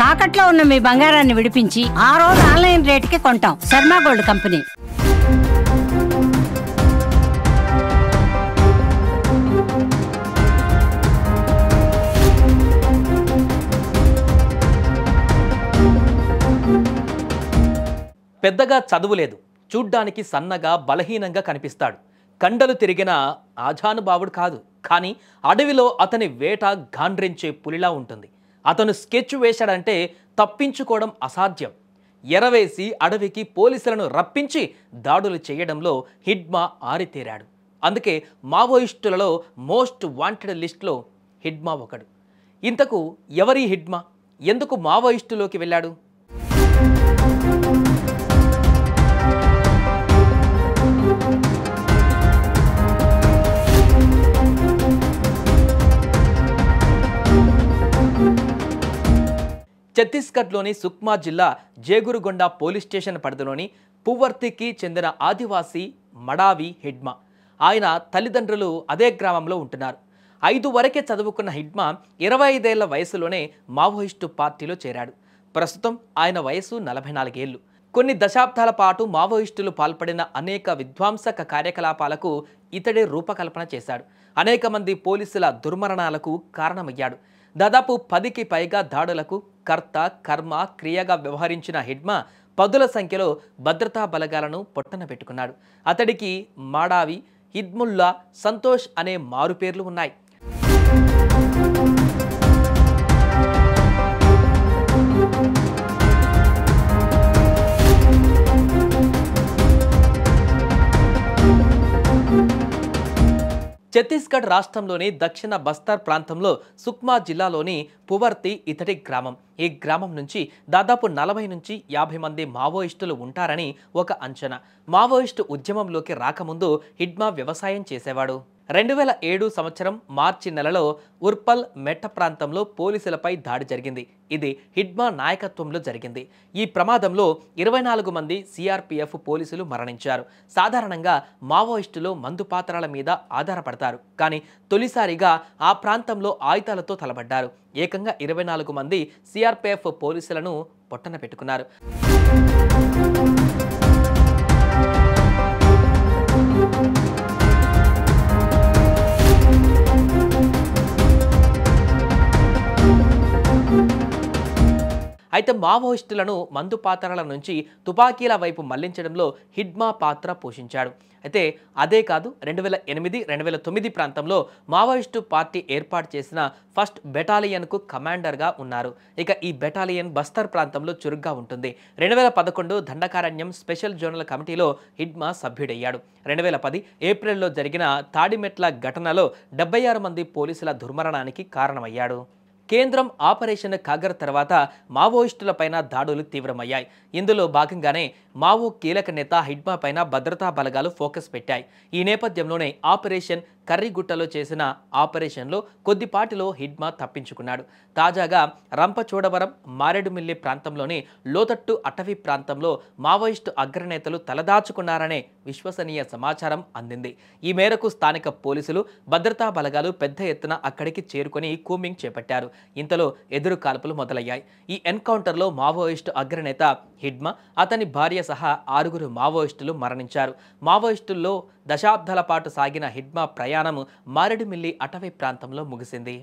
తాకట్లో ఉన్న మీ బంగారాన్ని విడిపించి ఆ రోజు ఆన్లైన్ రేటుకి కొంటాం. Sharma gold company. పెద్దగా చదువులేదు, చూడ్డానికి సన్నగా బలహీనంగా కనిపిస్తాడు. కండలు తిరిగిన ఆజానుబావుడు కాదు, కానీ అడవిలో అతని వేట గాండ్రించే పులిలా ఉంటుంది. అతను స్కెచ్ వేశాడంటే తప్పించుకోవడం అసాధ్యం. ఎరవేసి అడవికి పోలీసులను రప్పించి దాడులు చేయడంలో హిడ్మా ఆరితేరాడు. అందుకే మావోయిస్టులలో మోస్ట్ వాంటెడ్ లిస్టులో హిడ్మా ఒకడు. ఇంతకు ఎవరి హిడ్మా? ఎందుకు మావోయిస్టులోకి వెళ్ళాడు? ఛత్తీస్గఢ్లోని సుక్మా జిల్లా జేగురుగొండ పోలీస్ స్టేషన్ పరిధిలోని పువర్తికి చెందిన ఆదివాసీ మడావి హిడ్మా. ఆయన తల్లిదండ్రులు అదే గ్రామంలో ఉంటున్నారు. 5 వరకే చదువుకున్న హిడ్మా 25 ఏళ్ల వయసులోనే మావోయిస్టు పార్టీలో చేరాడు. ప్రస్తుతం ఆయన వయసు 44 ఏళ్లు. కొన్ని దశాబ్దాల పాటు మావోయిస్టులు పాల్పడిన అనేక విధ్వంసక కార్యకలాపాలకు ఇతడే రూపకల్పన చేశాడు. అనేక మంది పోలీసుల దుర్మరణాలకు కారణమయ్యాడు. దాదాపు 10కి పైగా దాడులకు కర్త కర్మ క్రియగా వ్యవహరించిన హిడ్మా పదుల సంఖ్యలో భద్రతా బలగాలను పొట్టన పెట్టుకున్నాడు. అతడికి మాడావి, హిద్ముల్లా, సంతోష్ అనే మారుపేర్లు ఉన్నాయి. ఛత్తీస్గఢ్ రాష్ట్రంలోని దక్షిణ బస్తర్ ప్రాంతంలో సుక్మా జిల్లాలోని పువర్తి ఇతడి గ్రామం. ఈ గ్రామం నుంచి దాదాపు 40 నుంచి 50 మంది మావోయిస్టులు ఉంటారని ఒక అంచనా. మావోయిస్టు ఉద్యమంలోకి రాకముందు హిడ్మా వ్యవసాయం చేసేవాడు. 2007 సంవత్సరం మార్చి నెలలో ఉర్పల్ మెట్ట ప్రాంతంలో పోలీసులపై దాడి జరిగింది. ఇది హిడ్మా నాయకత్వంలో జరిగింది. ఈ ప్రమాదంలో 24 మంది సిఆర్పిఎఫ్ పోలీసులు మరణించారు. సాధారణంగా మావోయిస్టులు మందు పాత్రల మీద ఆధారపడతారు, కానీ తొలిసారిగా ఆ ప్రాంతంలో ఆయుధాలతో తలబడ్డారు. ఏకంగా 24 మంది సిఆర్పిఎఫ్ పోలీసులను పొట్టన పెట్టుకున్నారు. అయితే మావోయిస్టులను మందు పాత్రల నుంచి తుపాకీల వైపు మళ్లించడంలో హిడ్మా పాత్ర పోషించాడు. అయితే అదే కాదు, 2008, 2009 ప్రాంతంలో మావోయిస్టు పార్టీ ఏర్పాటు చేసిన ఫస్ట్ బెటాలియన్కు కమాండర్గా ఉన్నారు. ఇక ఈ బెటాలియన్ బస్తర్ ప్రాంతంలో చురుగ్గా ఉంటుంది. 2011 దండకారణ్యం స్పెషల్ జోనల్ కమిటీలో హిడ్మా సభ్యుడయ్యాడు. 2010 ఏప్రిల్లో జరిగిన తాడిమెట్ల ఘటనలో 76 మంది పోలీసుల దుర్మరణానికి కారణమయ్యాడు. కేంద్రం ఆపరేషన్ కాగర్ తర్వాత మావోయిస్టులపైన దాడులు తీవ్రమయ్యాయి. ఇందులో భాగంగానే మావో కీలక నేత హిడ్మా పైన భద్రతా బలగాలు ఫోకస్ పెట్టాయి. ఈ నేపథ్యంలోనే ఆపరేషన్ కర్రిగుట్టలో చేసిన ఆపరేషన్లో కొద్దిపాటిలో హిడ్మా తప్పించుకున్నాడు. తాజాగా రంపచోడవరం, మారేడుమిల్లి ప్రాంతంలోని లోతట్టు అటవీ ప్రాంతంలో మావోయిస్టు అగ్రనేతలు తలదాచుకున్నారనే విశ్వసనీయ సమాచారం అందింది. ఈ మేరకు స్థానిక పోలీసులు, భద్రతా బలగాలు పెద్ద ఎత్తున అక్కడికి చేరుకొని కూంబింగ్ చేపట్టారు. ఇంతలో ఎదురు కాల్పులు మొదలయ్యాయి. ఈ ఎన్కౌంటర్లో మావోయిస్టు అగ్రనేత హిడ్మా, అతని భార్య సహా 6 మావోయిస్టులు మరణించారు. మావోయిస్టుల్లో దశాబ్దాల పాటు సాగిన హిడ్మా ప్రయాణం మారేడుమిల్లి అటవీ ప్రాంతంలో ముగిసింది.